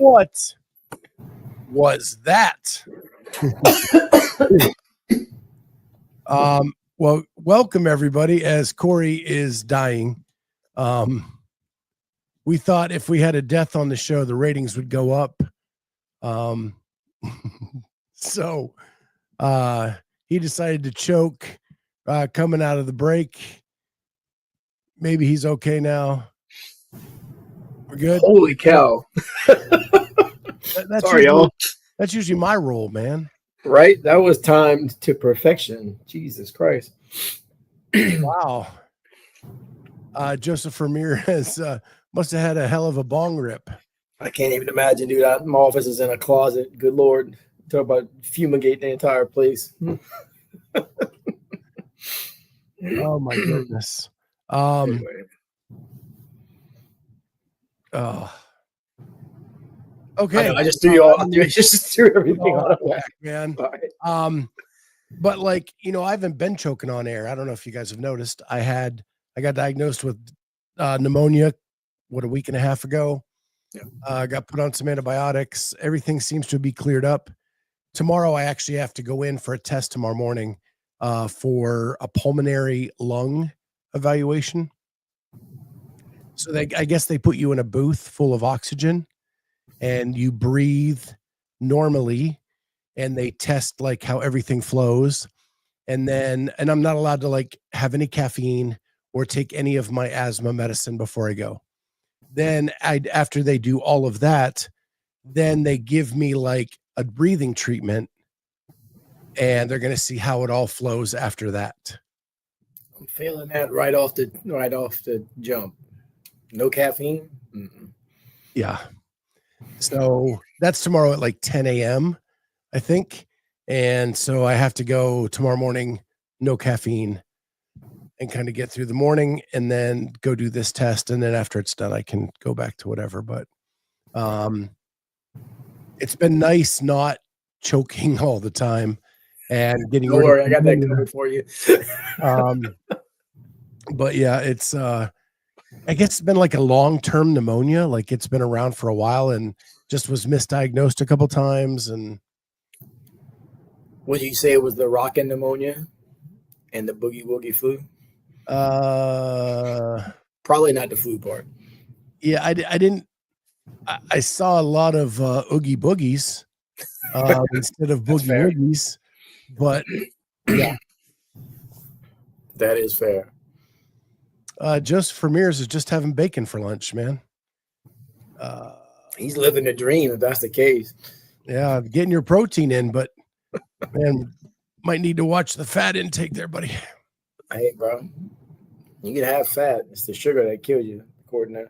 What was that? Well, welcome everybody. As Cory is dying, we thought if we had a death on the show, the ratings would go up. So he decided to choke coming out of the break. Maybe he's okay now. We're good. Holy cow! Sorry, y'all. That's usually my role, man. Right? That was timed to perfection. Jesus Christ! Wow. Joseph Ramirez must have had a hell of a bong rip. I can't even imagine, dude. My office is in a closet. Good Lord. Talk about fumigate the entire place. Oh my goodness. Anyway. Okay. I just threw you all. I just threw everything on back, man. Right. But like, I haven't been choking on air. I don't know if you guys have noticed. I got diagnosed with pneumonia, a week and a half ago. Yeah. Got put on some antibiotics. Everything seems to be cleared up. Tomorrow, I actually have to go in for a test tomorrow morning for a pulmonary lung evaluation. So I guess they put you in a booth full of oxygen and you breathe normally and they test like how everything flows. And I'm not allowed to like have any caffeine or take any of my asthma medicine before I go. Then after they do all of that, then they give me like a breathing treatment and they're going to see how it all flows after that. I'm feeling that right off the jump. No caffeine. Mm-mm. Yeah. So that's tomorrow at like 10 a.m. I think. And so I have to go tomorrow morning, no caffeine, and kind of get through the morning and then go do this test. And then after it's done, I can go back to whatever. But it's been nice not choking all the time and getting Don't worry, I got that covered for you. But yeah, it's I guess it's been like a long-term pneumonia. Like it's been around for a while and just was misdiagnosed a couple times. And would you say it was the rockin' pneumonia and the boogie woogie flu? Probably not the flu part. Yeah, I didn't. I saw a lot of oogie boogies instead of boogie woogies, but yeah, that is fair. Joseph Ramirez is just having bacon for lunch, man. He's living the dream if that's the case. Yeah, getting your protein in, but man, might need to watch the fat intake there, buddy. Hey, bro, you can have fat. It's the sugar that kills you, according to.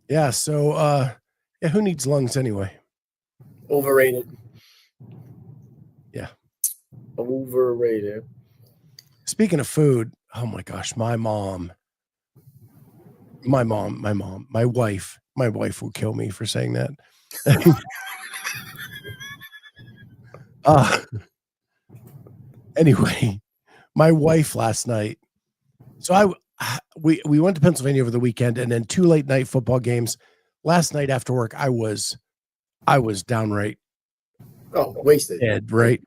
Yeah. So, who needs lungs anyway? Overrated. Yeah. Overrated. Speaking of food, oh my gosh, my wife will kill me for saying that. Anyway, my wife last night. So we went to Pennsylvania over the weekend and then 2 late night football games. Last night after work, I was downright wasted. Dead, right?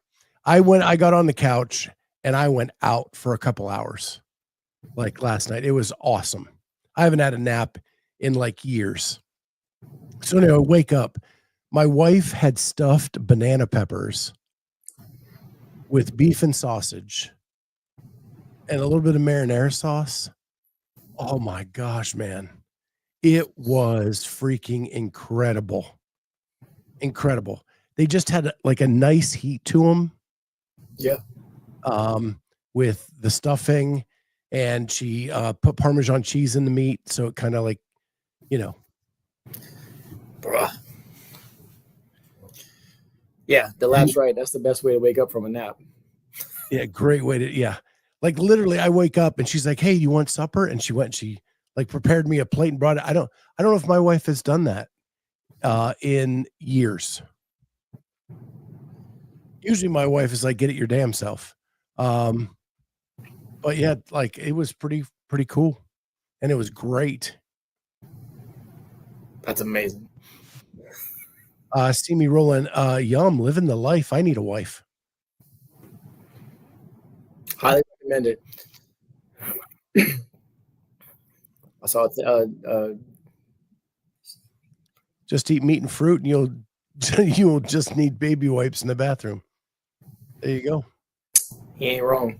I got on the couch and I went out for a couple hours. Like last night. It was awesome. I haven't had a nap in like years. So anyway, I wake up. My wife had stuffed banana peppers with beef and sausage and a little bit of marinara sauce. Oh my gosh, man. It was freaking incredible. Incredible. They just had like a nice heat to them. Yeah. With the stuffing, and she put Parmesan cheese in the meat. So it kind of like, Bruh. Yeah, the lab's right. That's the best way to wake up from a nap. Yeah, great way to, yeah. Like literally I wake up and she's like, hey, you want supper? And she like prepared me a plate and brought it. I don't know if my wife has done that in years. Usually my wife is like, get it your damn self. But yeah, like it was pretty cool. And it was great. That's amazing. See me rolling. Yum, living the life. I need a wife. Highly recommend it. I saw it. Just eat meat and fruit, and you'll just need baby wipes in the bathroom. There you go. He ain't wrong.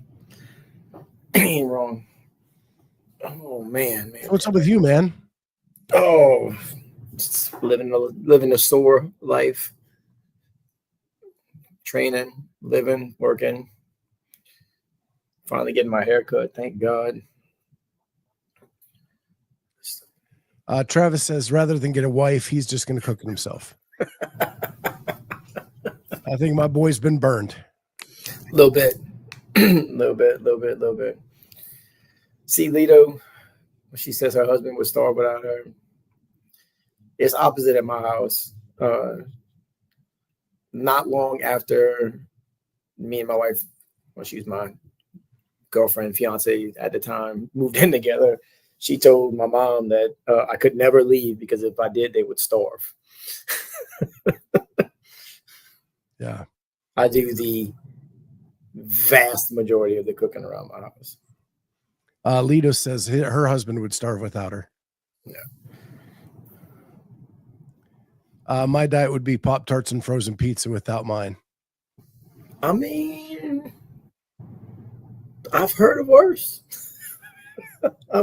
He ain't wrong. Oh man. What's up with you, man? Oh, just living the store life, training, living, working. Finally getting my hair cut. Thank God. Travis says rather than get a wife, he's just going to cook it himself. I think my boy's been burned. A little bit. Little bit. See, Lito, she says her husband would starve without her. It's opposite at my house. Not long after me and my wife, well, she was my girlfriend, fiance at the time, moved in together, she told my mom that I could never leave because if I did, they would starve. Yeah. I do the vast majority of the cooking around my house. Lito says her husband would starve without her. Yeah. My diet would be Pop-Tarts and frozen pizza without mine. I mean, I've heard of worse. I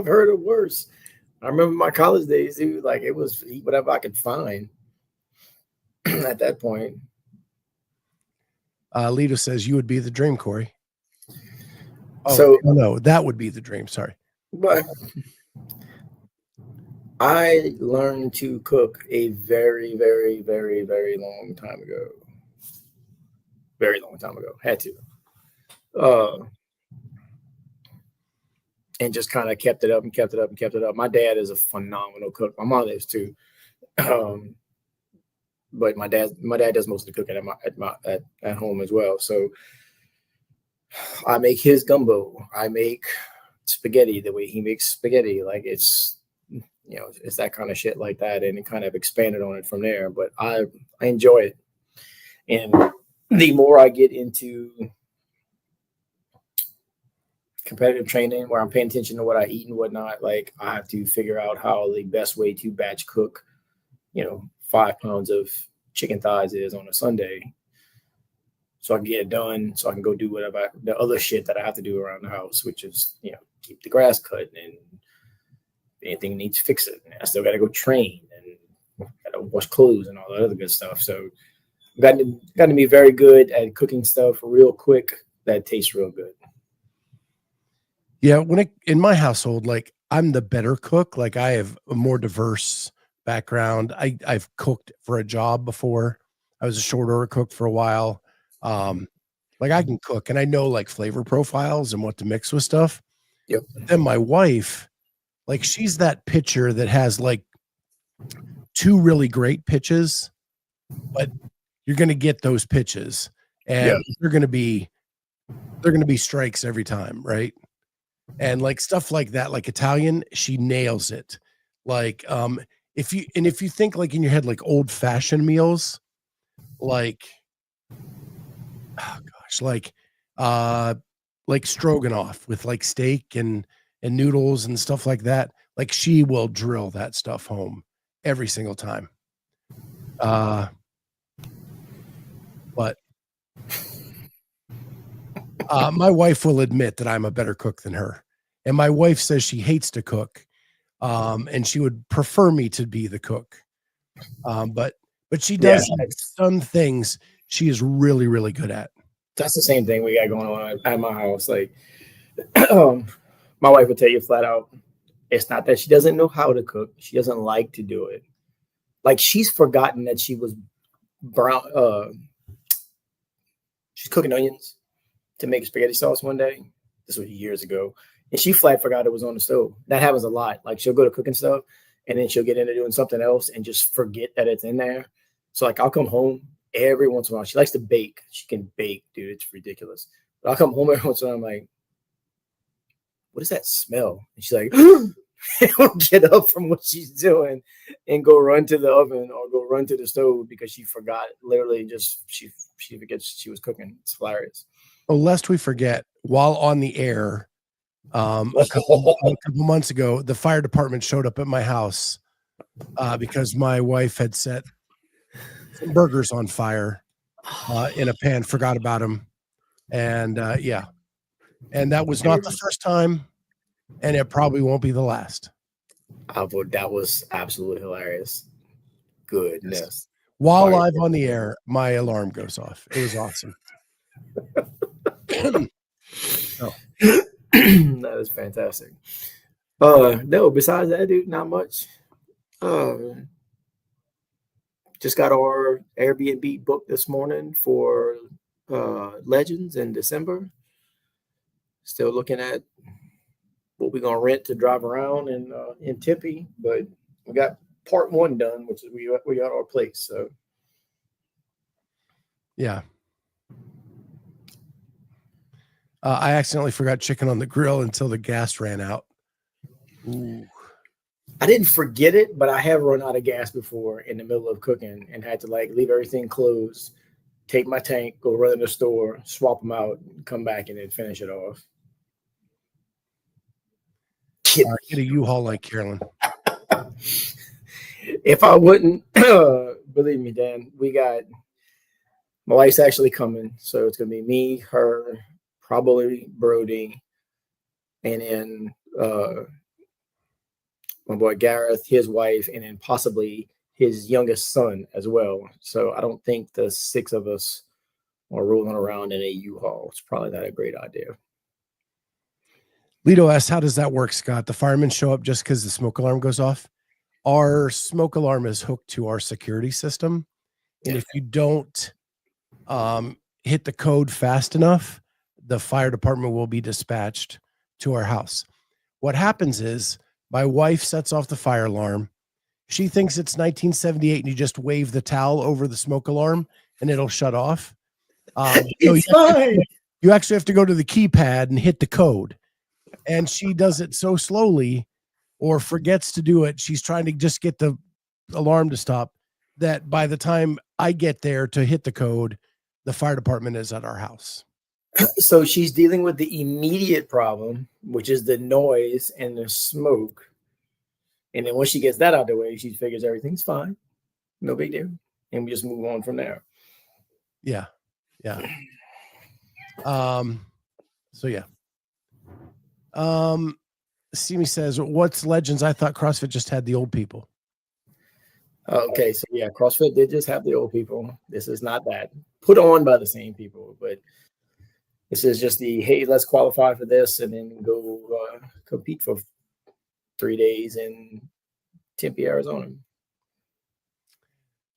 remember my college days, dude. Like it was eat whatever I could find at that point. Lito says you would be the dream, Cory. Oh, so no, that would be the dream. Sorry. But I learned to cook a very, very, very, very long time ago. Very long time ago. Had to. And just kind of kept it up. My dad is a phenomenal cook. My mom is too. But my dad does most of the cooking at home as well. So I make his gumbo. I make spaghetti the way he makes spaghetti. Like it's that kind of shit like that, and it kind of expanded on it from there. But I enjoy it, and the more I get into competitive training where I'm paying attention to what I eat and whatnot, like I have to figure out how the best way to batch cook, 5 pounds of chicken thighs is on a Sunday. So I can get it done so I can go do whatever the other shit that I have to do around the house, which is, keep the grass cut and anything needs fixing. I still got to go train and got to wash clothes and all that other good stuff. So got to be very good at cooking stuff real quick that tastes real good. Yeah, in my household, like I'm the better cook. Like I have a more diverse background. I've cooked for a job before. I was a short order cook for a while. Like I can cook and I know like flavor profiles and what to mix with stuff. Yep. But then my wife, like she's that pitcher that has like 2 really great pitches, but you're going to get those pitches and they're going to be strikes every time. Right. And like stuff like that, like Italian, she nails it. Like, if you think like in your head, like old fashioned meals, like, oh gosh, like stroganoff with like steak and noodles and stuff like that. Like she will drill that stuff home every single time. But my wife will admit that I'm a better cook than her. And my wife says she hates to cook. And she would prefer me to be the cook. But she does some things she is really, really good at. That's the same thing we got going on at my house. Like, my wife would tell you flat out, it's not that she doesn't know how to cook. She doesn't like to do it. Like she's forgotten that she was she's cooking onions to make spaghetti sauce one day. This was years ago. And she flat forgot it was on the stove. That happens a lot. Like she'll go to cooking stuff and then she'll get into doing something else and just forget that it's in there. So like I'll come home every once in a while. She likes to bake. She can bake, dude. It's ridiculous. But I'll come home every once in a while. I'm like, what is that smell? And she's like, get up from what she's doing and go run to the oven or go run to the stove because she forgot. Literally, just she forgets she was cooking. It's hilarious. Oh, lest we forget, while on the air, a couple months ago, the fire department showed up at my house because my wife had set some burgers on fire in a pan, forgot about them. And and that was not the first time, and it probably won't be the last. That was absolutely hilarious. Goodness. Yes. While live on the air, my alarm goes off. It was awesome. That is fantastic. No, besides that, dude, not much. Just got our Airbnb booked this morning for Legends in December. Still looking at what we're gonna rent to drive around in Tempe, but we got part 1 done, which is we got our place. So yeah. I accidentally forgot chicken on the grill until the gas ran out. Ooh. I didn't forget it, but I have run out of gas before in the middle of cooking and had to leave everything closed, take my tank, go run in the store, swap them out, come back and then finish it off. Get a U-Haul like Carolyn. If I wouldn't, believe me, Dan, my wife's actually coming. So it's going to be me, her, probably Brody, and then my boy Gareth, his wife, and then possibly his youngest son as well. So I don't think the 6 of us are rolling around in a U-Haul. It's probably not a great idea. Lito asks, how does that work, Scott? The firemen show up just because the smoke alarm goes off? Our smoke alarm is hooked to our security system. And if you don't hit the code fast enough, the fire department will be dispatched to our house. What happens is my wife sets off the fire alarm. She thinks it's 1978 and you just wave the towel over the smoke alarm and it'll shut off. It's fine. You actually have to go to the keypad and hit the code. And she does it so slowly or forgets to do it. She's trying to just get the alarm to stop that by the time I get there to hit the code, the fire department is at our house. So she's dealing with the immediate problem, which is the noise and the smoke. And then once she gets that out of the way, she figures everything's fine. No big deal. And we just move on from there. Yeah. Yeah. So yeah. Simi says, what's Legends? I thought CrossFit just had the old people. Okay, so yeah, CrossFit did just have the old people. This is not that put on by the same people, but this is just hey, let's qualify for this and then go compete for 3 days in Tempe, Arizona.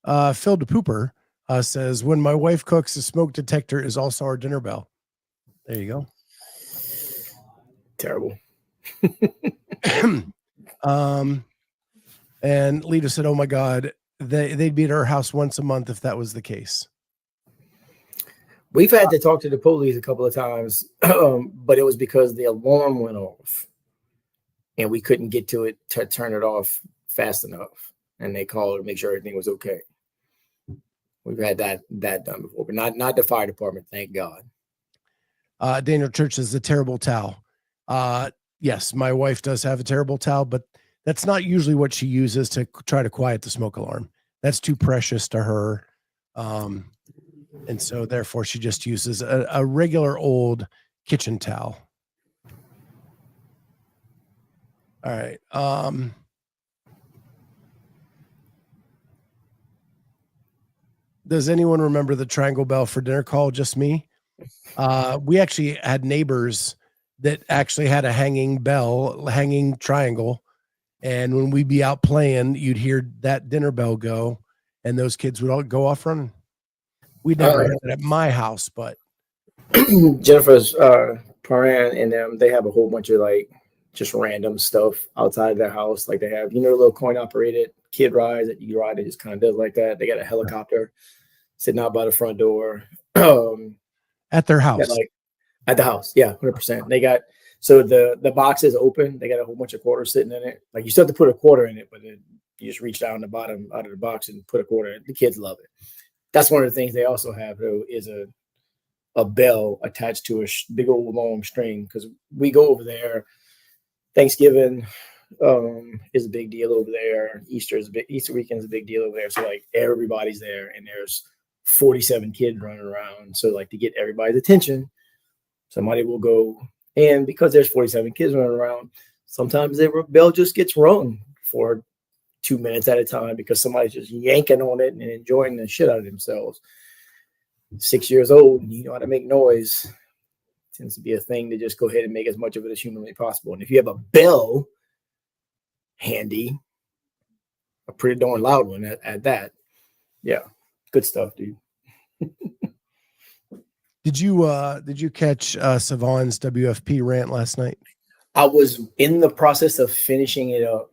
Phil DePooper says, when my wife cooks, the smoke detector is also our dinner bell. There you go. Terrible. And Lita said, oh my God, they'd be at our house once a month if that was the case. We've had to talk to the police a couple of times, but it was because the alarm went off and we couldn't get to it to turn it off fast enough. And they called to make sure everything was okay. We've had that done before, but not the fire department, thank God. Daniel Church says the terrible towel. Yes, my wife does have a terrible towel, but that's not usually what she uses to try to quiet the smoke alarm. That's too precious to her. And so therefore she just uses a regular old kitchen towel. All right. Does anyone remember the triangle bell for dinner call? Just me. We actually had neighbors that actually had a hanging bell, hanging triangle. And when we'd be out playing, you'd hear that dinner bell go and those kids would all go off running. We'd never had it at my house, but Jennifer's parent and them, they have a whole bunch of just random stuff outside their house. Like they have, a little coin operated kid rides that you ride. It just kind of does like that. They got a helicopter sitting out by the front door. At their house. At the house. Yeah, 100%. So the box is open. They got a whole bunch of quarters sitting in it. Like you still have to put a quarter in it, but then you just reach down the bottom out of the box and put a quarter in. The kids love it. That's one of the things they also have though is a bell attached to a big old long string, because we go over there. Thanksgiving is a big deal over there. Easter weekend is a big deal over there. So like everybody's there, and there's 47 kids running around. So like to get everybody's attention, somebody will go. And because there's 47 kids running around, sometimes the bell just gets rung for 2 minutes at a time because somebody's just yanking on it and enjoying the shit out of themselves. 6 years old, and you know how to make noise. Tends to be a thing to just go ahead and make as much of it as humanly possible. And if you have a bell handy, a pretty darn loud one at that, yeah, good stuff, dude. Did you catch Sevan's WFP rant last night? I was in the process of finishing it up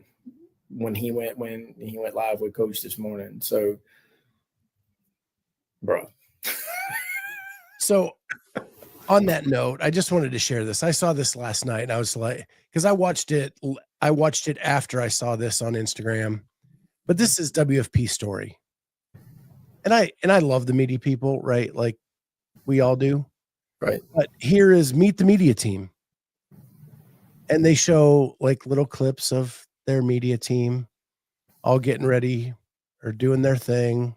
when he went live with Coach this morning. So, bro. So, on that note, I just wanted to share this. I saw this last night, and I was like, because I watched it after I saw this on Instagram. But this is WFP story, and I love the media people, right? Like we all do, right? But here is Meet the Media Team, and they show like little clips of their media team all getting ready or doing their thing,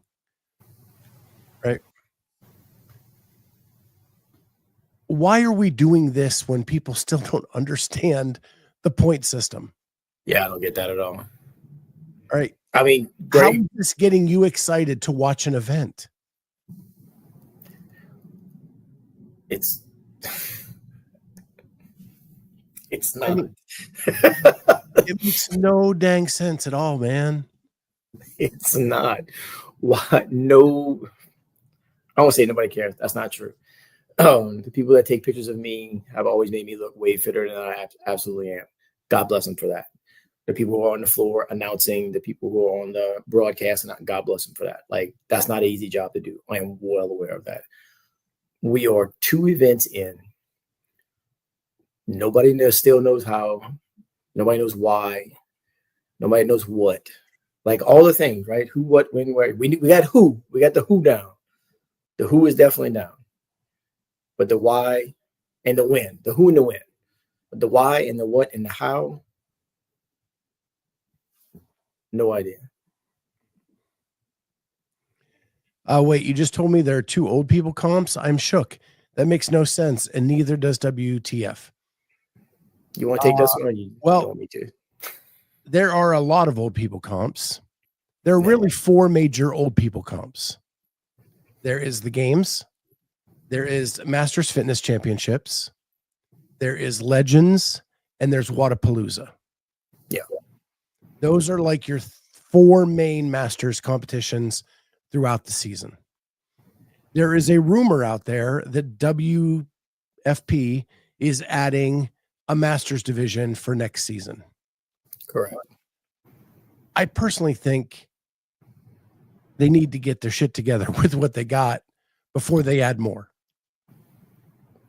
right? Why are we doing this when people still don't understand the point system? Yeah, I don't get that at all. All right. I mean, how is this getting you excited to watch an event? It's not. I mean, it makes no dang sense at all, man. It's not. Why? No, I won't say nobody cares. That's not true. The people that take pictures of me have always made me look way fitter than I absolutely am. God bless them for that. The people who are on the floor announcing, the people who are on the broadcast, and God bless them for that. Like, that's not an easy job to do. I am well aware of that. We are 2 events in. Nobody still knows how. Nobody knows why. Nobody knows what. Like all the things, right? Who, what, when, where. We got who. We got the who down. The who is definitely down. But the why and the when. The who and the when. But the why and the what and the how. No idea. Wait, you just told me there are 2 old people comps? I'm shook. That makes no sense, and neither does WTF. You want to take this one, or you want me to? There are a lot of old people comps. There are really 4 major old people comps. There is the games. There is Masters Fitness Championships. There is Legends, and there's Wadapalooza. Yeah. Those are like your 4 main Masters competitions throughout the season. There is a rumor out there that WFP is adding a Masters division for next season. Correct. I personally think they need to get their shit together with what they got before they add more.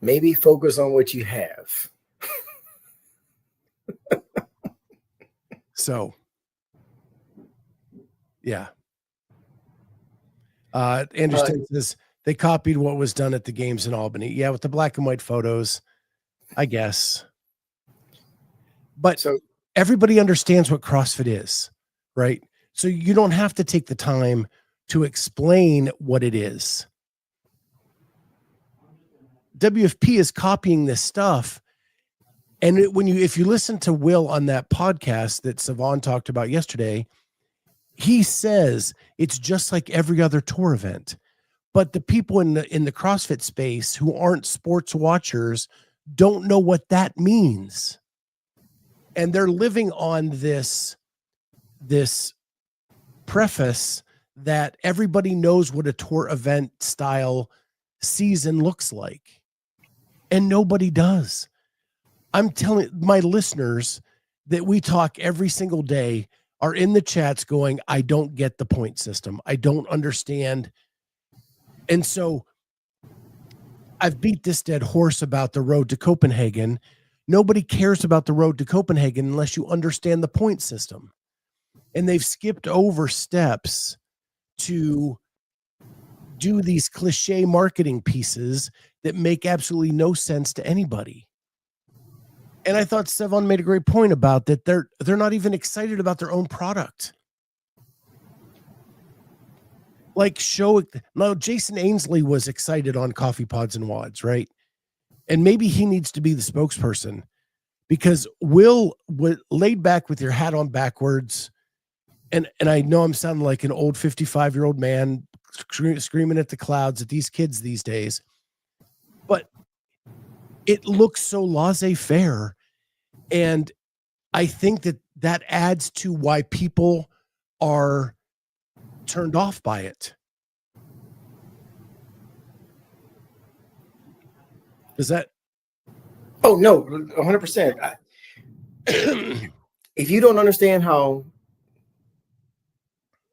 Maybe focus on what you have. So, yeah. Anderson says they copied what was done at the games in Albany. Yeah, with the black and white photos, I guess. But so everybody understands what CrossFit is, right? So you don't have to take the time to explain what it is. WFP is copying this stuff. And if you listen to Will on that podcast that Sevan talked about yesterday, he says it's just like every other tour event. But the people in the CrossFit space who aren't sports watchers don't know what that means. And they're living on this preface that everybody knows what a tour event style season looks like. And nobody does. I'm telling my listeners that we talk every single day are in the chats going, I don't get the point system. I don't understand. And so I've beat this dead horse about the road to Copenhagen. Nobody cares about the road to Copenhagen unless you understand the point system. And they've skipped over steps to do these cliche marketing pieces that make absolutely no sense to anybody. And I thought Sevan made a great point about that. They're not even excited about their own product. Like Jason Ainsley was excited on Coffee Pods and Wads, right? And maybe he needs to be the spokesperson, because Will laid back with your hat on backwards. And I know I'm sounding like an old 55-year-old man screaming at the clouds at these kids these days, but it looks so laissez-faire. And I think that adds to why people are turned off by it. Is that? Oh no, 100%. If you don't understand how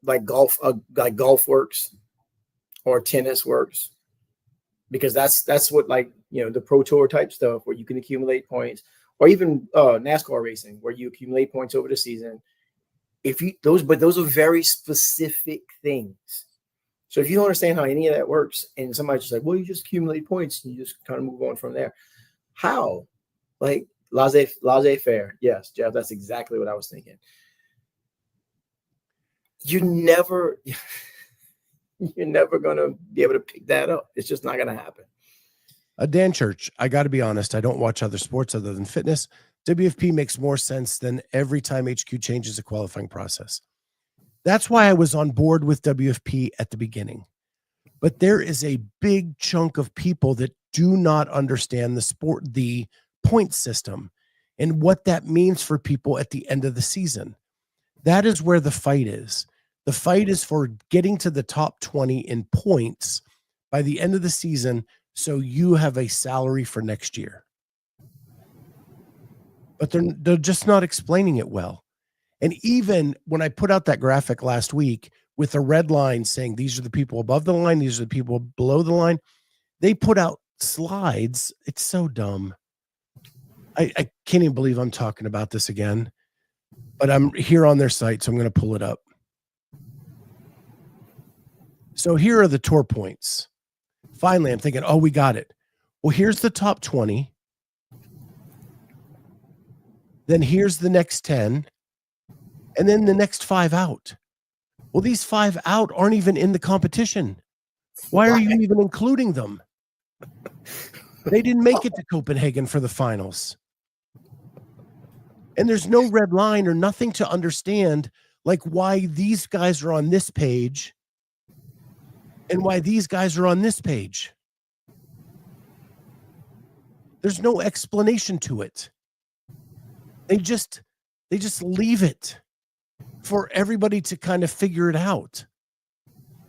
like golf works or tennis works, because that's what, like, you know, the pro tour type stuff where you can accumulate points, or even NASCAR racing where you accumulate points over the season. But those are very specific things. So if you don't understand how any of that works, and somebody's just like, well, you just accumulate points and you just kind of move on from there. How? Like laissez-faire. Yes, Jeff, that's exactly what I was thinking. You're never going to be able to pick that up. It's just not going to happen. Dan Church, I got to be honest, I don't watch other sports other than fitness. WFP makes more sense than every time HQ changes the qualifying process. That's why I was on board with WFP at the beginning. But there is a big chunk of people that do not understand the point system and what that means for people at the end of the season. That is where the fight is. The fight is for getting to the top 20 in points by the end of the season, so you have a salary for next year. But they're just not explaining it well. And even when I put out that graphic last week with a red line saying these are the people above the line, these are the people below the line, they put out slides. It's so dumb. I can't even believe I'm talking about this again, but I'm here on their site, so I'm going to pull it up. So here are the tour points. Finally, I'm thinking, oh, we got it. Well, here's the top 20. Then here's the next 10. And then the next 5 out. Well, these 5 out aren't even in the competition. Why are you even including them? They didn't make it to Copenhagen for the finals. And there's no red line or nothing to understand, like why these guys are on this page and why these guys are on this page. There's no explanation to it. They just leave it for everybody to kind of figure it out.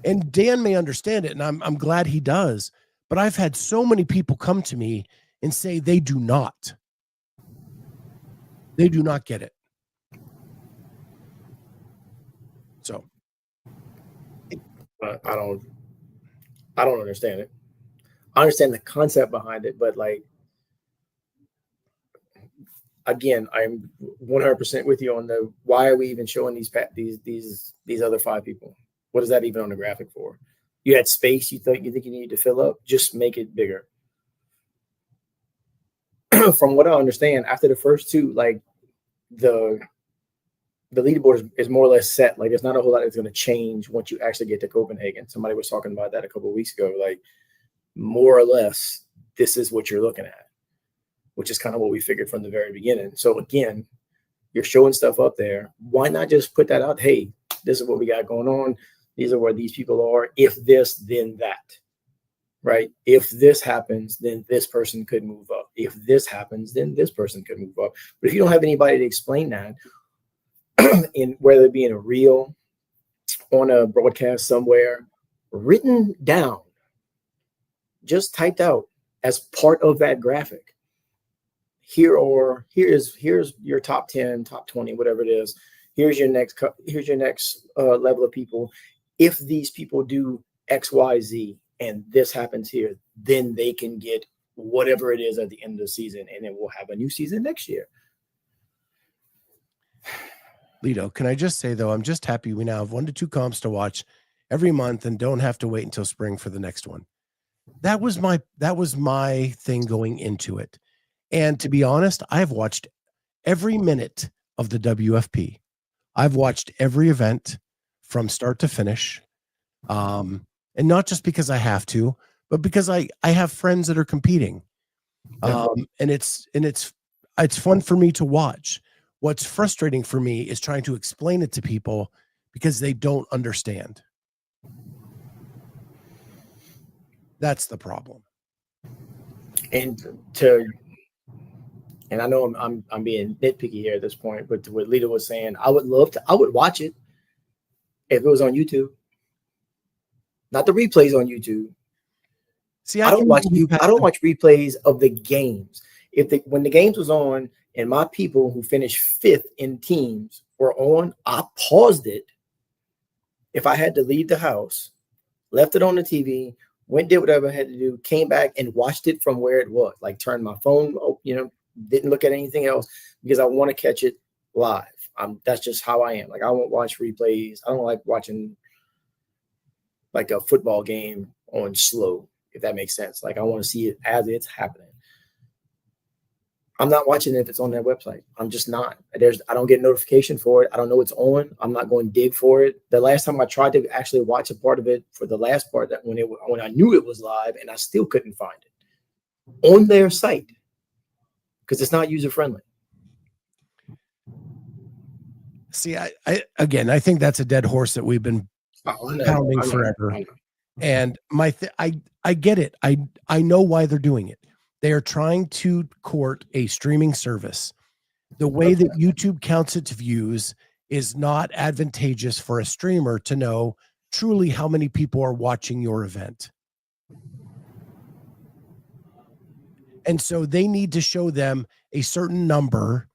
And Dan may understand it, and I'm glad he does. But I've had so many people come to me and say they do not. They do not get it. So I don't understand it. I understand the concept behind it, but like, again, I'm 100% with you on the why are we even showing these other 5 people? What is that even on the graphic for? You had space you think you needed to fill up, just make it bigger. From what I understand, after the first 2, like the leaderboard is more or less set. Like there's not a whole lot that's going to change once you actually get to Copenhagen. Somebody was talking about that a couple of weeks ago. Like more or less, this is what you're looking at, which is kind of what we figured from the very beginning. So again, you're showing stuff up there. Why not just put that out? Hey, this is what we got going on. These are where these people are. If this, then that, right? If this happens, then this person could move up. If this happens, then this person could move up. But if you don't have anybody to explain that, in whether it be in a reel, on a broadcast somewhere, written down, just typed out as part of that graphic, here's your top 10, top 20, whatever it is. Here's your next level of people. If these people do X, Y, Z, and this happens here, then they can get whatever it is at the end of the season, and then we'll have a new season next year. Lito, can I just say, though, I'm just happy we now have 1 to 2 comps to watch every month and don't have to wait until spring for the next one. That was my thing going into it. And to be honest, I've watched every minute of the WFP. I've watched every event from start to finish. And not just because I have to, but because I have friends that are competing. And it's fun for me to watch. What's frustrating for me is trying to explain it to people because they don't understand. That's the problem. And I know I'm being nitpicky here at this point, but what Lita was saying, I would watch it if it was on YouTube. Not the replays on YouTube. See, I don't watch replays of the games. When the games was on and my people who finished 5th in teams were on, I paused it. If I had to leave the house, left it on the TV, went, did whatever I had to do, came back and watched it from where it was. Like turned my phone, didn't look at anything else because I want to catch it live. That's just how I am. Like I won't watch replays. I don't like watching like a football game on slow, if that makes sense. Like I want to see it as it's happening. I'm not watching it if it's on their website. I'm just not. I don't get notification for it. I don't know it's on. I'm not going to dig for it. The last time I tried to actually watch a part of it for the last part, that when I knew it was live, and I still couldn't find it on their site because it's not user friendly. See, I think that's a dead horse that we've been pounding forever. And I get it. I know why they're doing it. They are trying to court a streaming service. The way that YouTube counts its views is not advantageous for a streamer to know truly how many people are watching your event. And so they need to show them a certain number.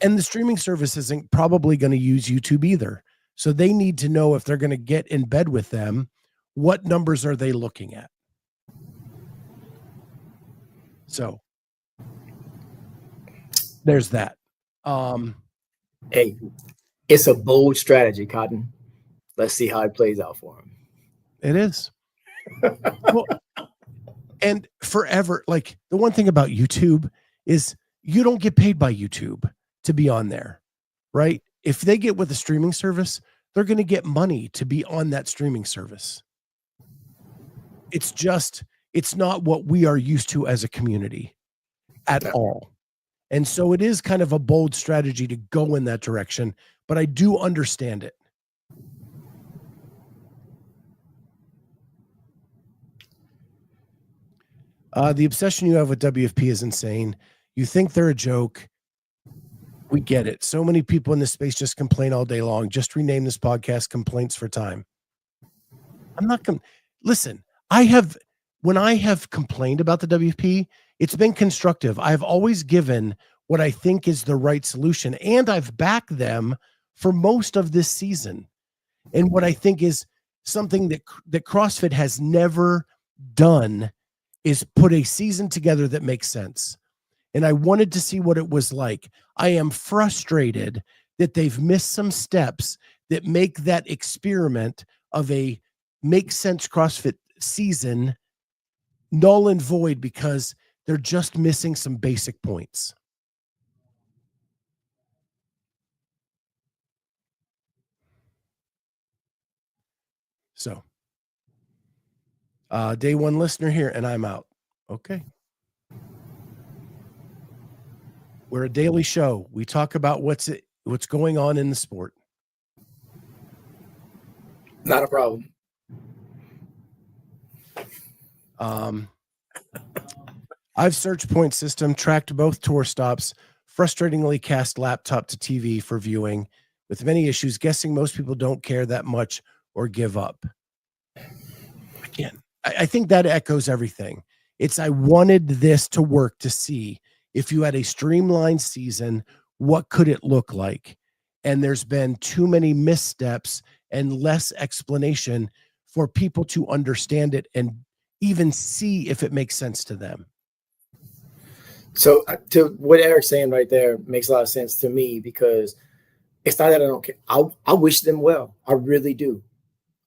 And the streaming service isn't probably going to use YouTube either. So they need to know if they're going to get in bed with them, what numbers are they looking at? So there's that. Hey, it's a bold strategy, Cotton. Let's see how it plays out for him. It is. Well, and forever, like the one thing about YouTube is you don't get paid by YouTube to be on there, right? If they get with a streaming service, they're going to get money to be on that streaming service. It's not what we are used to as a community at all. And so it is kind of a bold strategy to go in that direction, but I do understand it. The obsession you have with WFP is insane. You think they're a joke. We get it. So many people in this space just complain all day long. Just rename this podcast Complaints for Time. I'm not going to listen. When I have complained about the WP, it's been constructive. I've always given what I think is the right solution, and I've backed them for most of this season. And what I think is something that CrossFit has never done is put a season together that makes sense. And I wanted to see what it was like. I am frustrated that they've missed some steps that make that experiment of a make sense CrossFit season null and void because they're just missing some basic points. So, day one listener here, and I'm out. Okay. We're a daily show. We talk about what's going on in the sport. Not a problem. I've searched point system, tracked both tour stops, frustratingly cast laptop to TV for viewing with many issues, guessing most people don't care that much or give up. Again, I think that echoes everything. I wanted this to work to see if you had a streamlined season, what could it look like? And there's been too many missteps and less explanation for people to understand it and even see if it makes sense to them. So to what Eric's saying right there makes a lot of sense to me, because it's not that I don't care. I wish them well. I really do.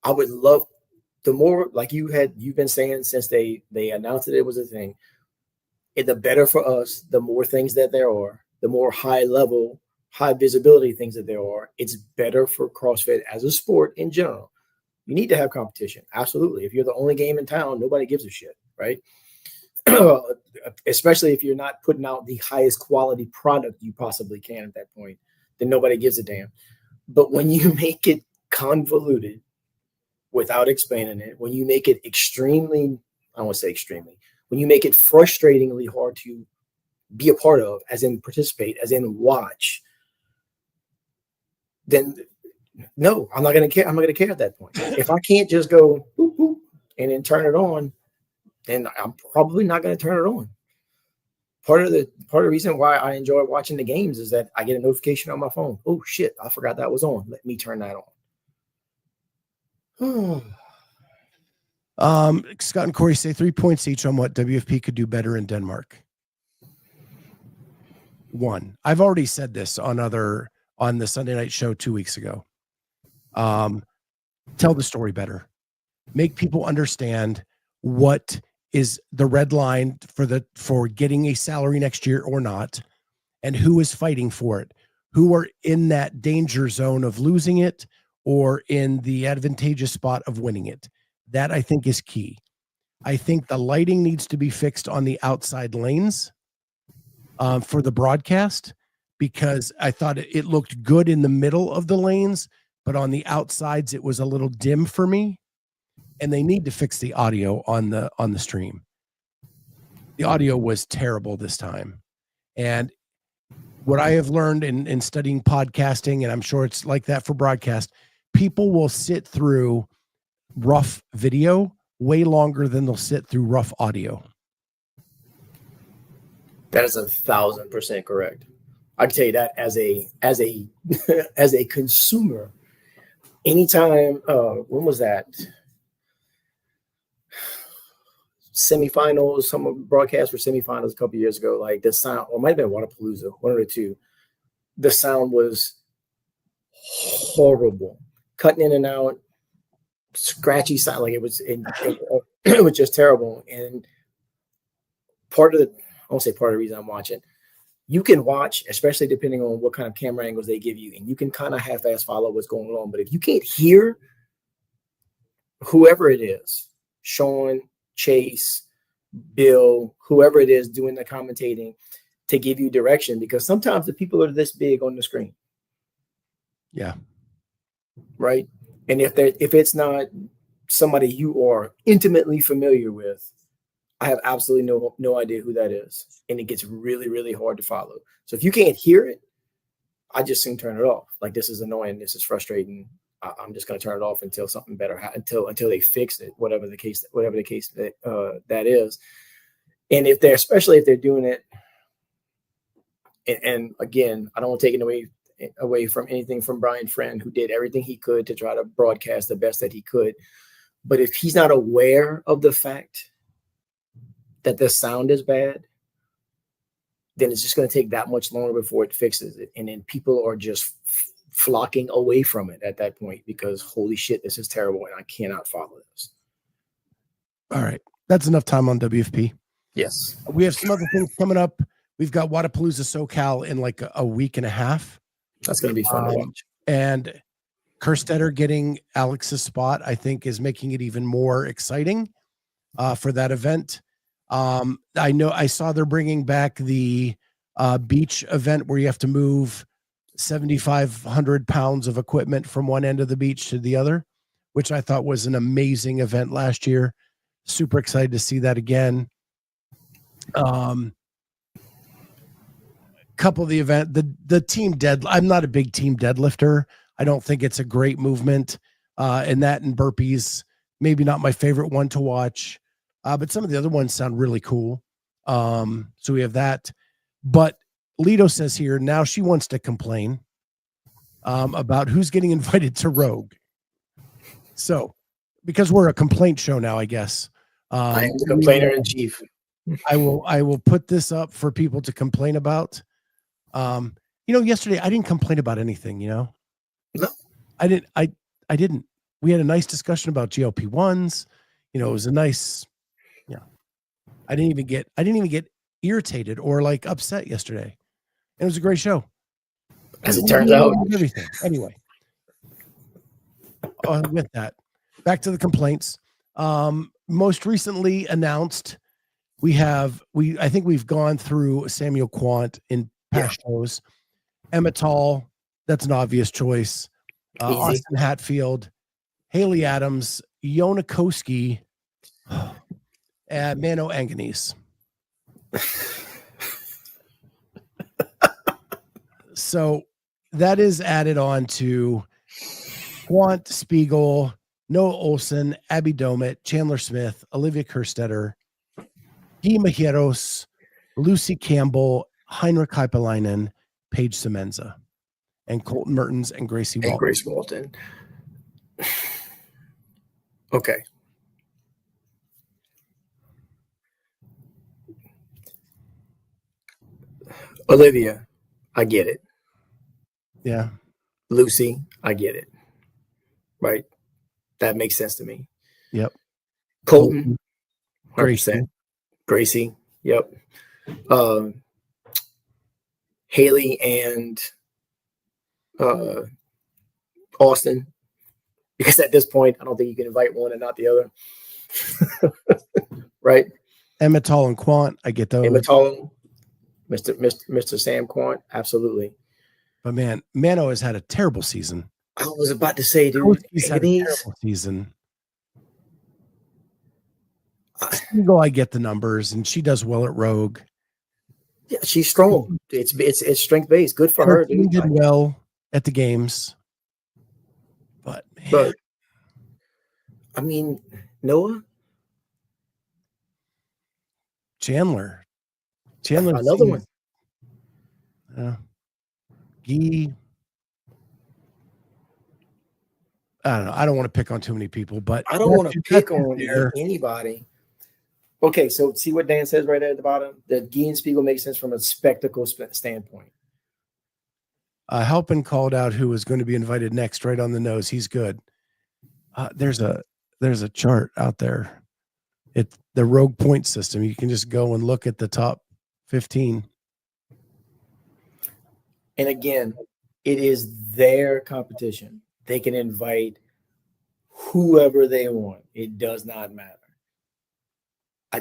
I would love the more, like you've been saying since they announced that it was a thing. The better for us, the more things that there are, the more high level, high visibility things that there are, it's better for CrossFit as a sport in general. You need to have competition. Absolutely. If you're the only game in town, nobody gives a shit, right? Especially if you're not putting out the highest quality product you possibly can at that point, then nobody gives a damn. But when you make it convoluted without explaining it, when you make it extremely, I won't say extremely, when you make it frustratingly hard to be a part of, as in participate, as in watch, then no, I'm not going to care. I'm not going to care at that point. If I can't just go boop, boop, and then turn it on, then I'm probably not going to turn it on. Part of the reason why I enjoy watching the games is that I get a notification on my phone. Oh shit, I forgot that was on. Let me turn that on. Scott and Cory say 3 points each on what WFP could do better in Denmark. 1, I've already said this on the Sunday night show 2 weeks ago. Tell the story better. Make people understand what is the red line for getting a salary next year or not, and who is fighting for it, who are in that danger zone of losing it or in the advantageous spot of winning it. That I think is key. I think the lighting needs to be fixed on the outside lanes for the broadcast, because I thought it looked good in the middle of the lanes, but on the outsides it was a little dim for me. And they need to fix the audio on the stream. The audio was terrible this time. And what I have learned in studying podcasting, and I'm sure it's like that for broadcast, people will sit through rough video way longer than they'll sit through rough audio. That is 1,000% correct. I can tell you that as a as a consumer. Anytime, when was that? Semifinals, some broadcasts for semifinals a couple of years ago, like the sound, or it might have been Wadapalooza, one of the two. The sound was horrible, cutting in and out, scratchy sound, like it was just terrible. And I won't say part of the reason I'm watching, you can watch, especially depending on what kind of camera angles they give you, and you can kind of half-ass follow what's going on. But if you can't hear whoever it is, Sean, Chase, Bill, whoever it is doing the commentating, to give you direction, because sometimes the people are this big on the screen. Yeah. Right. And if it's not somebody you are intimately familiar with, I have absolutely no idea who that is. And it gets really, really hard to follow. So if you can't hear it, I just soon turn it off. Like, this is annoying. This is frustrating. I'm just going to turn it off until something better until they fix it, whatever the case that is. And especially if they're doing it, and again, I don't want to take it away from anything from Brian Friend, who did everything he could to try to broadcast the best that he could. But if he's not aware of the fact that the sound is bad, then it's just going to take that much longer before it fixes it. And then people are just flocking away from it at that point, because holy shit, this is terrible and I cannot follow this. All right. That's enough time on WFP. Yes. We have some other things coming up. We've got WZA SoCal in like a week and a half. That's going to be fun to watch. And Kerstetter getting Alex's spot, I think, is making it even more exciting for that event. I know I saw they're bringing back the beach event where you have to move 7,500 pounds of equipment from one end of the beach to the other, which I thought was an amazing event last year. Super excited to see that again. Couple of the event, the team I'm not a big team deadlifter. I don't think it's a great movement. And burpees, maybe not my favorite one to watch. But some of the other ones sound really cool. So we have that. But Lito says here, now she wants to complain about who's getting invited to Rogue. So, because we're a complaint show now, I guess. I am the complainer in chief. I will put this up for people to complain about. Yesterday I didn't complain about anything, No. I didn't. We had a nice discussion about GLP-1s. It was a nice, I didn't even get irritated or like upset yesterday. It was a great show. As it turns out. Everything. Anyway. With that, back to the complaints. Most recently announced, I think we've gone through Samuel Quant in past shows. Emmetall, that's an obvious choice. Austin Hatfield, Haley Adams, Yona Koski, and Mano Anganese. So that is added on to Quant, Spiegel, Noah Olson, Abby Domit, Chandler Smith, Olivia Kerstetter, Guy Majeros, Lucy Campbell, Heinrich Hypalainen, Paige Semenza, and Colton Mertens and Gracie Walton. Grace Walton. Okay. Olivia, I get it. Yeah. Lucy, I get it. Right? That makes sense to me. Yep. Colton, 100%. Gracie, yep. Haley and Austin, because at this point, I don't think you can invite one and not the other. Right? Emmetall and Quant, I get those. Emmetall, Mr. Sam Quant, absolutely. But man, Mano has had a terrible season. I was about to say, dude, He's had a terrible season. Spiegel, I get the numbers, and she does well at Rogue. Yeah, she's strong. It's strength based. Good for her. She did well at the games, but I mean, Noah, Chandler, another one. Guy. I don't know. I don't want to pick on too many people, but I don't want to pick on anybody. Okay, so see what Dan says right there at the bottom? That Guy and Spiegel makes sense from a spectacle standpoint. Halpin called out who was going to be invited next, right on the nose. He's good. There's a chart out there. It's the Rogue point system. You can just go and look at the top 15. And again, it is their competition. They can invite whoever they want. It does not matter. I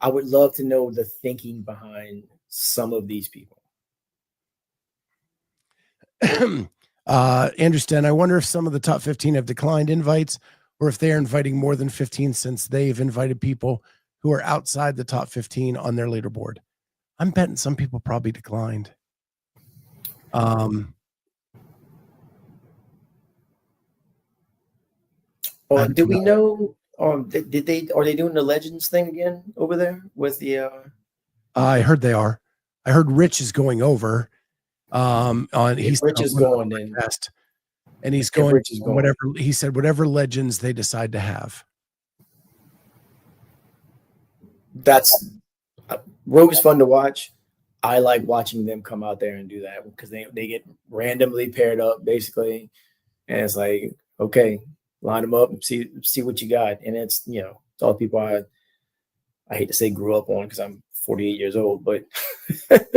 would love to know the thinking behind some of these people. Andrew Sten, I wonder if some of the top 15 have declined invites or if they are inviting more than 15 since they've invited people who are outside the top 15 on their leaderboard. I'm betting some people probably declined. Do we know? Are they doing the Legends thing again over there with the? I heard they are. I heard Rich is going over. Rich is going then, and he's going whatever he said. Whatever Legends they decide to have. That's Rogue is fun to watch. I like watching them come out there and do that because they get randomly paired up basically, and it's like, okay, line them up and see what you got. And it's, it's all people I hate to say grew up on because I'm 48 years old, but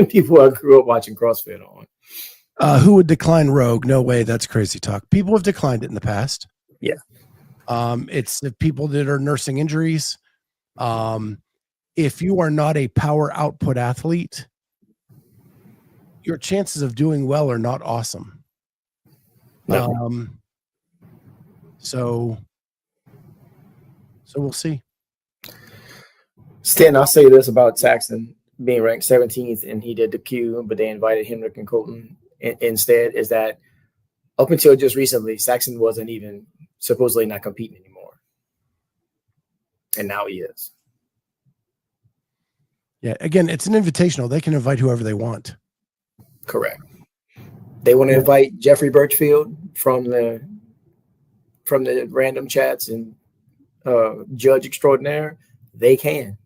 people I grew up watching CrossFit on. Who would decline Rogue? No way. That's crazy talk. People have declined it in the past. Yeah. It's the people that are nursing injuries. If you are not a power output athlete, your chances of doing well are not awesome. No. So we'll see. Stan, I'll say this about Saxon being ranked 17th and he did the Q, but they invited Henrik and Colton instead, is that up until just recently, Saxon wasn't even supposedly not competing anymore. And now he is. Yeah, again, it's an invitational. They can invite whoever they want. Correct. They want to invite Jeffrey Birchfield from the random chats and judge extraordinaire, they can,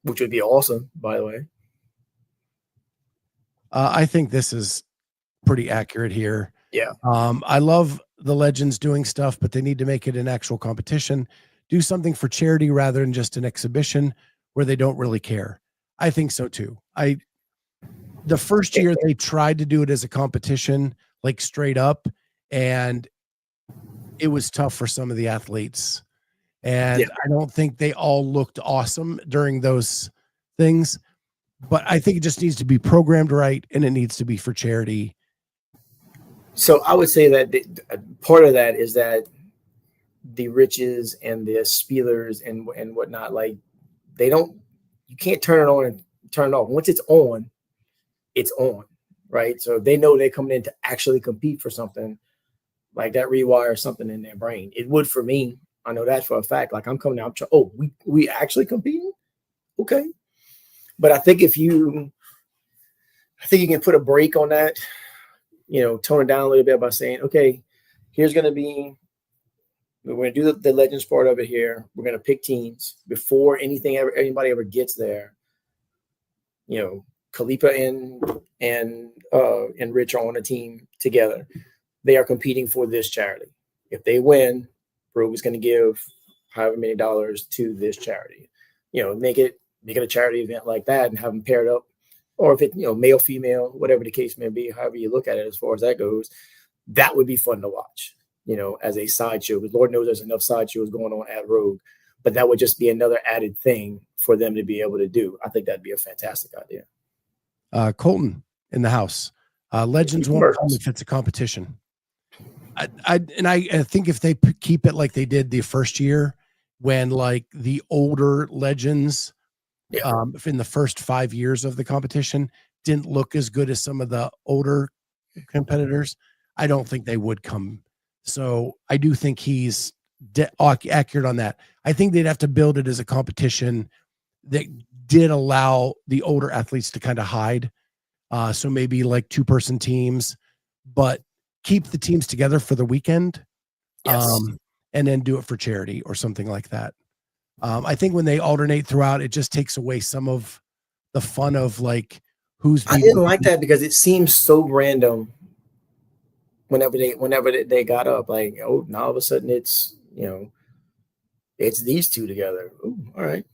which would be awesome, by the way. I think this is pretty accurate here. Yeah. I love the legends doing stuff, but they need to make it an actual competition. Do something for charity rather than just an exhibition where they don't really care. I think so too. The first year they tried to do it as a competition, like straight up, and it was tough for some of the athletes. And I don't think they all looked awesome during those things, but I think it just needs to be programmed right, and it needs to be for charity. So I would say that part of that is that the riches and the spielers and whatnot, like you can't turn it on and turn it off. Once it's on, right? So they know they're coming in to actually compete for something, like that rewires something in their brain. It would for me. I know that for a fact. Like I'm coming out, we actually competing? Okay. But I think you can put a break on that, tone it down a little bit by saying, okay, we're going to do the legends part of it here. We're going to pick teams before anybody ever gets there. Khalifa and Rich are on a team together. They are competing for this charity. If they win, Rogue is going to give however many dollars to this charity. Make it a charity event like that and have them paired up. Or if it, male, female, whatever the case may be, however you look at it as far as that goes, that would be fun to watch, as a sideshow. Because Lord knows there's enough sideshows going on at Rogue, but that would just be another added thing for them to be able to do. I think that'd be a fantastic idea. Colton in the house. Legends won't come if it's a competition. I think if they keep it like they did the first year, when like the older legends, in the first 5 years of the competition didn't look as good as some of the older competitors, I don't think they would come. So I do think he's accurate on that. I think they'd have to build it as a competition that did allow the older athletes to kind of hide. So maybe like 2-person teams, but keep the teams together for the weekend. And then do it for charity or something like that. I think when they alternate throughout, it just takes away some of the fun of like who's. I didn't like that because it seems so random. Whenever they got up, like, oh, now all of a sudden it's it's these two together. Ooh, all right.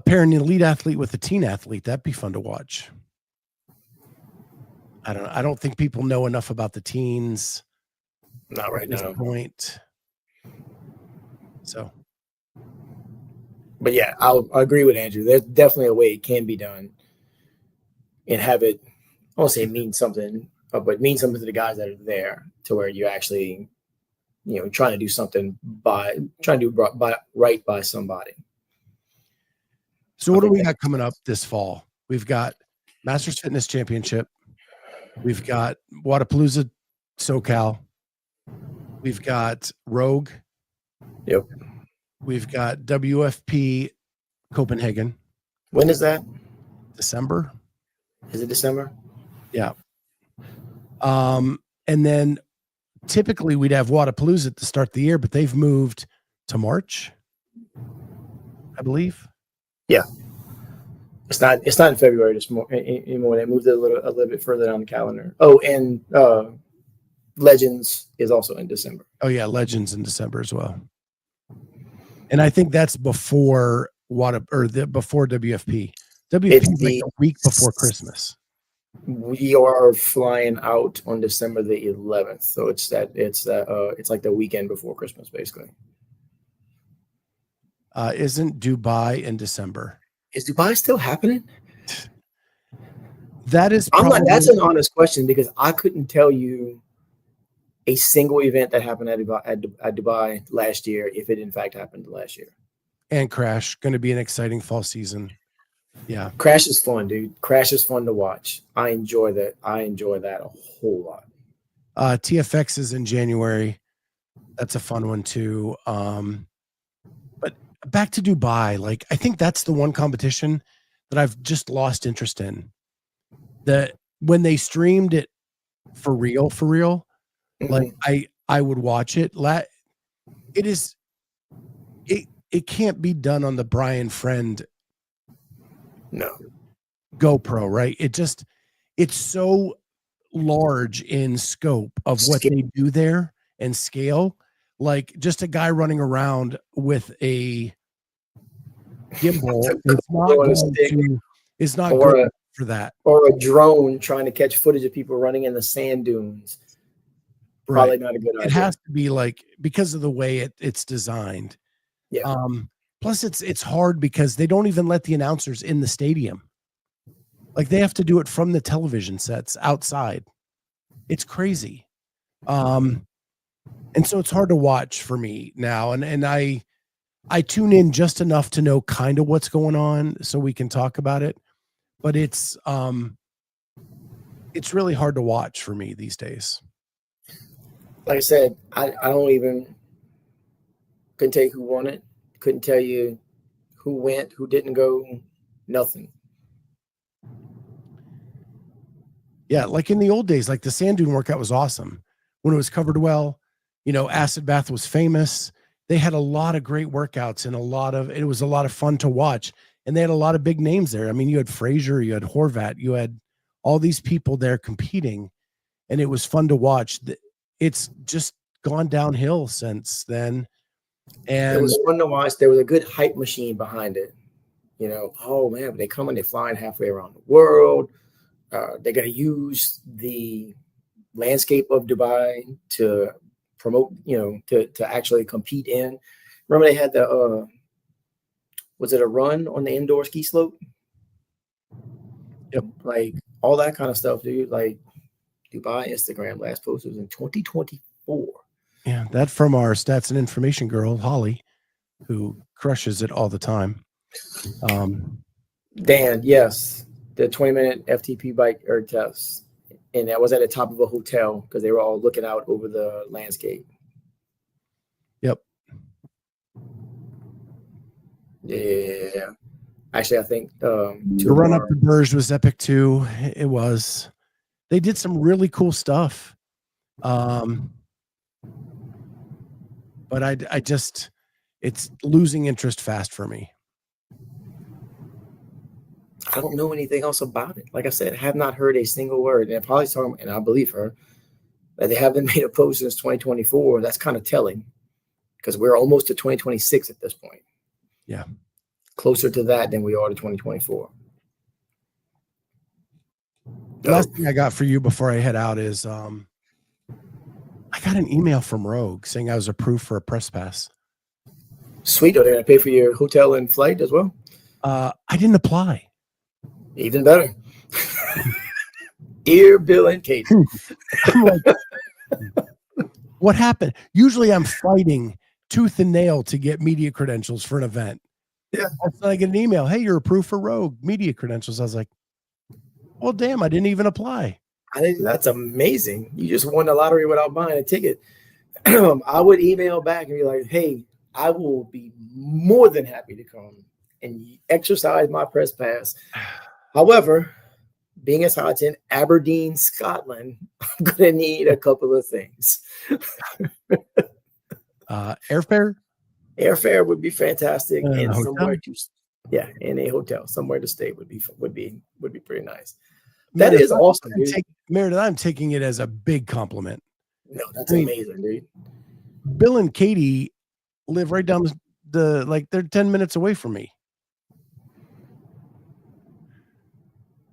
Pairing an elite athlete with a teen athlete, that'd be fun to watch. I don't think people know enough about the teens. Not right at this now. Point. So, but yeah, I agree with Andrew. There's definitely a way it can be done, and have it. I won't say mean something, but mean something to the guys that are there, to where you actually, trying to do something right by somebody. So what do we got coming up this fall? We've got Masters Fitness Championship. We've got WZA SoCal. We've got Rogue. Yep. We've got WFP Copenhagen. When is that? December. Is it December? Yeah. And then typically we'd have Wadapalooza to start the year, but they've moved to March, I believe. Yeah. It's not in February anymore. They moved it a little bit further down the calendar. Oh, and Legends is also in December. Oh yeah, Legends in December as well. And I think that's before before WFP. WFP is like a week before Christmas. We are flying out on December the 11th, so it's like the weekend before Christmas, basically. Isn't Dubai in December? Is Dubai still happening? That is. That's an honest question, because I couldn't tell you a single event that happened at Dubai last year, if it in fact happened last year. And Crash, going to be an exciting fall season. Yeah, Crash is fun, dude. Crash is fun to watch. I enjoy that. a whole lot. TFX is in January. That's a fun one too. But back to Dubai, like I think that's the one competition that I've just lost interest in. That when they streamed it for real, Mm-hmm. like I would watch it. It can't be done on the Brian Friend GoPro, right? It's so large in scope of what they do there and scale. Like just a guy running around with a gimbal is not good for that. Or a drone trying to catch footage of people running in the sand dunes. Probably not a good idea. It has to be like, because of the way it's designed. Yeah. Plus it's hard because they don't even let the announcers in the stadium. Like they have to do it from the television sets outside. It's crazy. And so it's hard to watch for me now. And I tune in just enough to know kind of what's going on so we can talk about it. But it's really hard to watch for me these days. Like I said, I couldn't tell you who won it. Couldn't tell you who went, who didn't go, nothing. Yeah, like in the old days, like the sand dune workout was awesome. When it was covered well, acid bath was famous. They had a lot of great workouts and it was a lot of fun to watch. And they had a lot of big names there. I mean, you had Frazier, you had Horvat, you had all these people there competing, and it was fun to watch. It's just gone downhill since then. And it was fun to watch. There was a good hype machine behind it. Oh man, they come and they're flying halfway around the world. They're going to use the landscape of Dubai to promote, to actually compete in. Remember they had was it a run on the indoor ski slope? Yep. Like all that kind of stuff, dude. Like Dubai Instagram last post was in 2024. Yeah, that from our stats and information girl, Holly, who crushes it all the time. Dan, yes, the 20-minute FTP bike erg test. And that was at the top of a hotel because they were all looking out over the landscape. Yep. Yeah. Actually, I think the run up to Burj was epic too. It was. They did some really cool stuff. But I just, it's losing interest fast for me. I don't know anything else about it. Like I said, I have not heard a single word. And Polly's talking, and I believe her, that they haven't made a post since 2024. That's kind of telling because we're almost to 2026 at this point. Yeah. Closer to that than we are to 2024. The last thing I got for you before I head out is I got an email from Rogue saying I was approved for a press pass. Sweet. Are they going to pay for your hotel and flight as well? I didn't apply. Even better. Dear Bill and Kate. I'm like, what happened? Usually I'm fighting tooth and nail to get media credentials for an event. Yeah. So I get an email. Hey, you're approved for Rogue media credentials. I was like, well, damn, I didn't even apply. I think that's amazing. You just won the lottery without buying a ticket. I would email back and be like, hey, I will be more than happy to come and exercise my press pass. However, being as hot in Aberdeen, Scotland, I'm going to need a couple of things. Airfare? Airfare would be fantastic. And somewhere in a hotel, somewhere to stay would be pretty nice. That is awesome, dude. Meredith, I'm taking it as a big compliment. No, that's amazing, dude. Bill and Katie live right down they're 10 minutes away from me.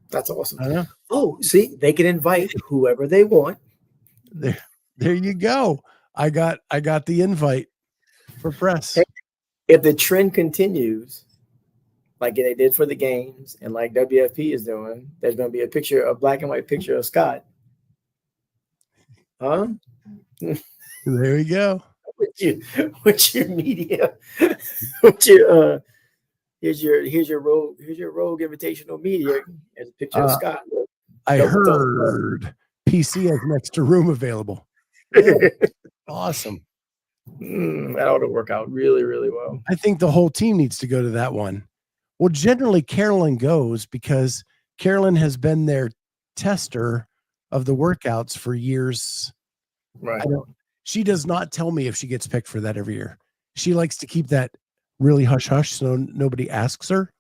That's awesome. I know. Oh, see, they can invite whoever they want. There you go. I got the invite for press. Hey, if the trend continues, like they did for the games and like WFP is doing, there's going to be a black and white picture of Scott. Huh? There we go. With your media, with your here's your Rogue Invitational media as a picture of Scott. I heard PC has an extra room available. Yeah. Awesome. That ought to work out really, really well. I think the whole team needs to go to that one. Well, generally Carolyn goes because Carolyn has been their tester of the workouts for years. Right. she does not tell me if she gets picked for that every year. She likes to keep that really hush hush, so nobody asks her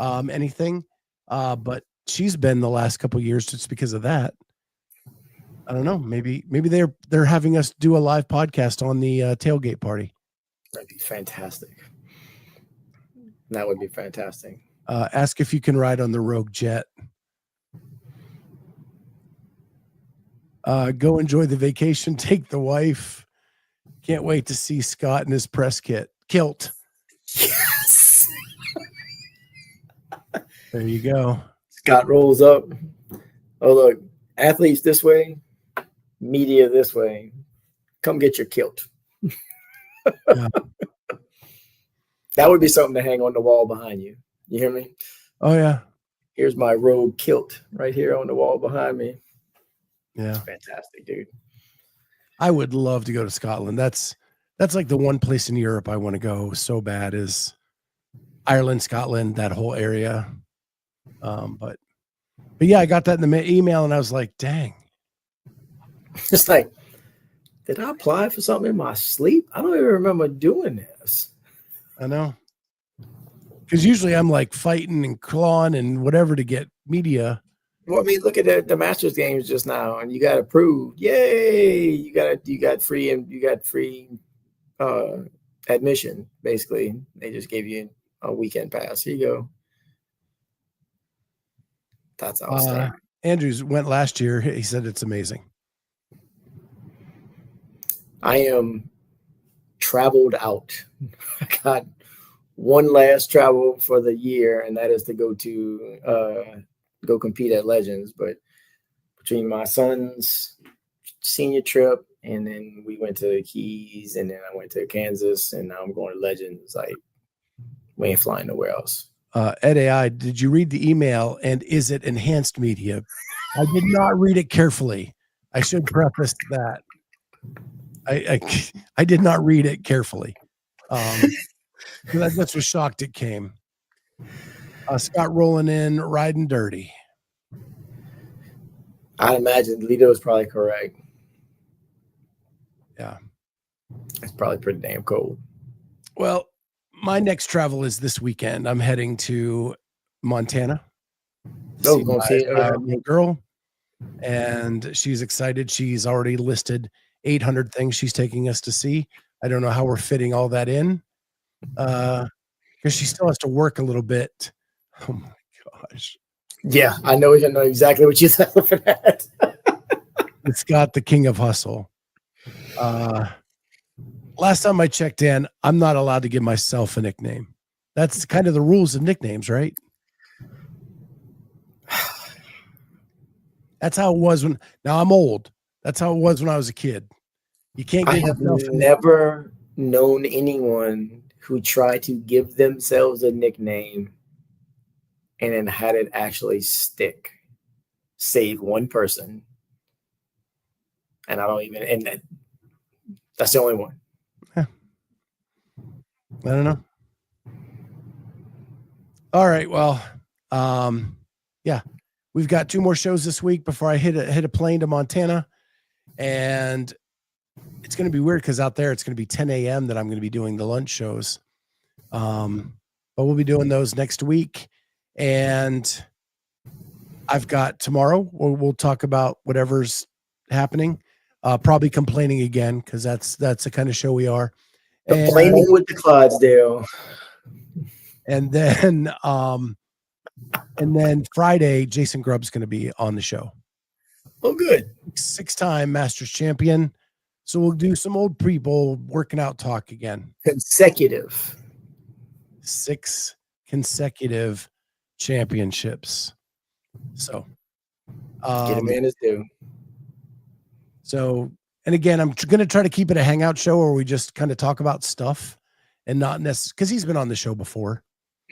anything. But she's been the last couple of years just because of that. I don't know. Maybe they're having us do a live podcast on the tailgate party. That'd be fantastic. That would be fantastic. Ask if you can ride on the Rogue jet. Go enjoy the vacation. Take the wife. Can't wait to see Scott in his press kilt. Yes. There you go. Scott rolls up. Oh, look, athletes this way, media this way. Come get your kilt. Yeah. That would be something to hang on the wall behind you. You hear me? Oh, yeah. Here's my Rogue kilt right here on the wall behind me. Yeah. It's fantastic, dude. I would love to go to Scotland. That's like the one place in Europe I want to go so bad is Ireland, Scotland, that whole area. But yeah, I got that in the email and I was like, dang. It's like, did I apply for something in my sleep? I don't even remember doing this. I know. Because usually I'm like fighting and clawing and whatever to get media. Well, I mean, look at the Masters games just now, and you got approved. Yay! You got free admission. Basically, they just gave you a weekend pass. Here you go. That's outstanding. Andrews went last year. He said it's amazing. I am traveled out. I got one last travel for the year, and that is to go compete at Legends. But between my son's senior trip, and then we went to the Keys, and then I went to Kansas, and now I'm going to Legends. Like, we ain't flying nowhere else. Ed AI, did you read the email? And is it enhanced media? I did not read it carefully. I should preface that. I did not read it carefully. Because I just was shocked it came. Scott rolling in, riding dirty. I'd imagine Lito is probably correct. Yeah. It's probably pretty damn cold. Well, my next travel is this weekend. I'm heading to Montana. Oh, going to see my girl. And she's excited. She's already listed 800 things she's taking us to see. I don't know how we're fitting all that in. Because she still has to work a little bit. Oh my gosh. Yeah, I know exactly what you're looking at. It's got the king of hustle. Last time I checked in, I'm not allowed to give myself a nickname. That's kind of the rules of nicknames, right? That's how it was now I'm old. That's how it was when I was a kid. You can't give yourself a never known anyone who tried to give themselves a nickname and then had it actually stick, save one person. And that's the only one. I don't know. All right. Well, yeah, we've got 2 more shows this week before I hit a plane to Montana. And it's going to be weird because out there it's going to be 10 a.m. that I'm going to be doing the lunch shows. But we'll be doing those next week. And I've got tomorrow, we'll talk about whatever's happening. Probably complaining again because that's the kind of show we are. Complaining with the Clydesdale. And then Friday, Jason Grubb's going to be on the show. Oh, good. 6-time Masters champion. So we'll do some old people working out talk again. Consecutive. 6 consecutive championships. So get a man his due. So, and again, I'm going to try to keep it a hangout show where we just kind of talk about stuff and not necessarily because he's been on the show before.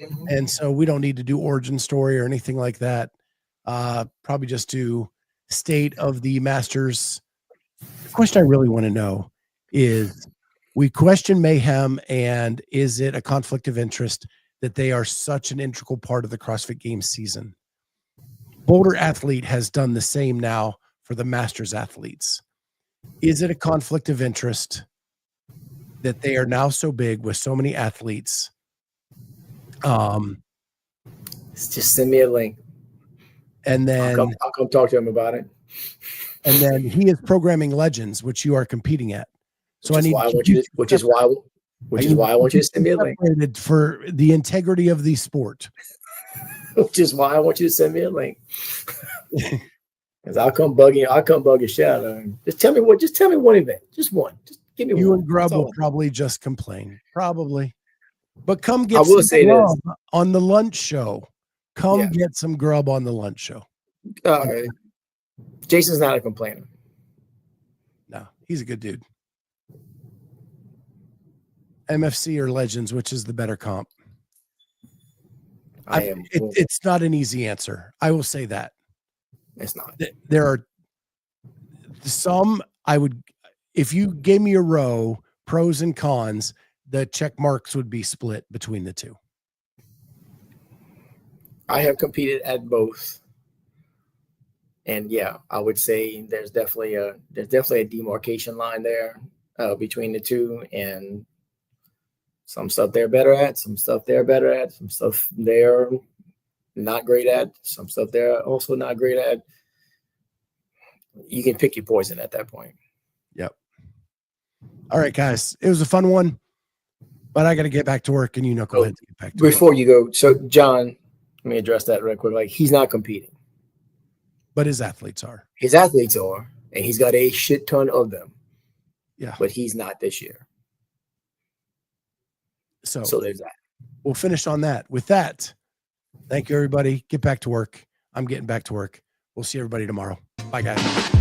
Mm-hmm. And so we don't need to do origin story or anything like that. Probably just do state of the Masters. The question I really want to know is we question Mayhem and is it a conflict of interest that they are such an integral part of the CrossFit Games season? Boulder Athlete has done the same now for the Masters athletes. Is it a conflict of interest that they are now so big with so many athletes? Just send me a link. And then I'll come talk to him about it. And then he is programming legends, which you are competing at. So which is why I want you to send me a link for the integrity of the sport. Which is why I want you to send me a link. Because I'll come bug your shit out of him. Just tell me one event. Just one. Just give me one. You and Grubb will probably just complain. Probably. But come get some Grubb on the lunch show. Get some Grubb on the lunch show. Jason's not a complainer. No, he's a good dude. MFC or Legends, which is the better comp? It's not an easy answer. I will say that. It's not. There are some if you gave me a row, pros and cons, the check marks would be split between the two. I have competed at both. And yeah, I would say there's definitely a demarcation line there between the two, and some stuff they're better at, some stuff they're better at, some stuff they're not great at, some stuff they're also not great at. You can pick your poison at that point. Yep. All right, guys. It was a fun one, but I got to get back to work, and go ahead and get back to work. Before you go, so John, let me address that real quick. Like, he's not competing. But his athletes are. His athletes are, and he's got a shit ton of them. Yeah. But he's not this year. So there's that. We'll finish on that. With that, thank you, everybody. Get back to work. I'm getting back to work. We'll see everybody tomorrow. Bye, guys.